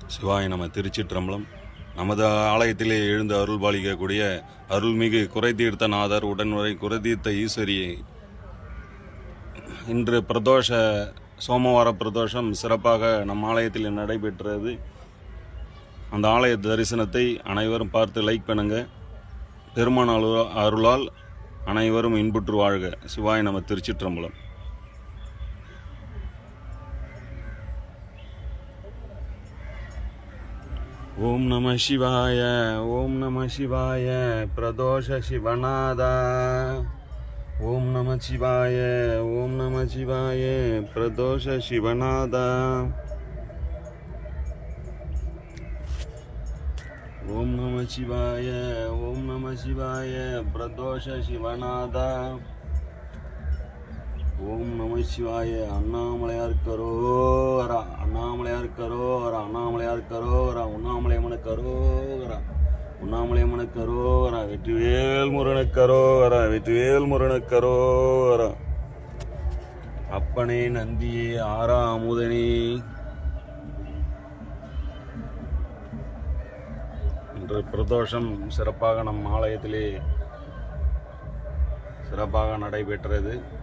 சிவாய நம. திருச்சிற்றம்பலம். நமது ஆலயத்திலே எழுந்து அருள் பாலிக்கக்கூடிய அருள்மிகு குறைதீர்த்தநாதர் உடனுரை குறைதீர்த்த ஈஸ்வரியை இன்று பிரதோஷ சோமவார பிரதோஷம் சிறப்பாக நம் ஆலயத்தில் நடைபெற்றது. அந்த ஆலய தரிசனத்தை அனைவரும் பார்த்து லைக் பண்ணுங்க. பெருமான் அருளால் அனைவரும் இன்புற்று வாழ்க. சிவாய நம. திருச்சிற்றம்பலம். ஓம் நம சிவாய. ஓம் நம சிவாய. பிரதோஷ சிவநாதா. ஓம் நம சிவாய. ஓம் நம சிவாய. பிரதோஷ சிவநாதா. ஓம் நம சிவாய. ஓம் நம சிவாய. பிரதோஷ சிவநாதா. ஓம் நம சிவாய. அண்ணாமலையார் கரோகரா. அண்ணாமலையார் கரோகரா. அண்ணாமலையார் கரோகரா. உண்ணாமலையம்மனு கரோகரா. உண்ணாமலையம்மனு கரோகரா. வெற்றிவேல் முருகனு கரோகரா. வெற்றிவேல் முருகனு கரோகரா. அப்பனே நந்தியே ஆரா அமுதனே. இன்று பிரதோஷம் சிறப்பாக நம் ஆலயத்திலே சிறப்பாக நடைபெற்றது.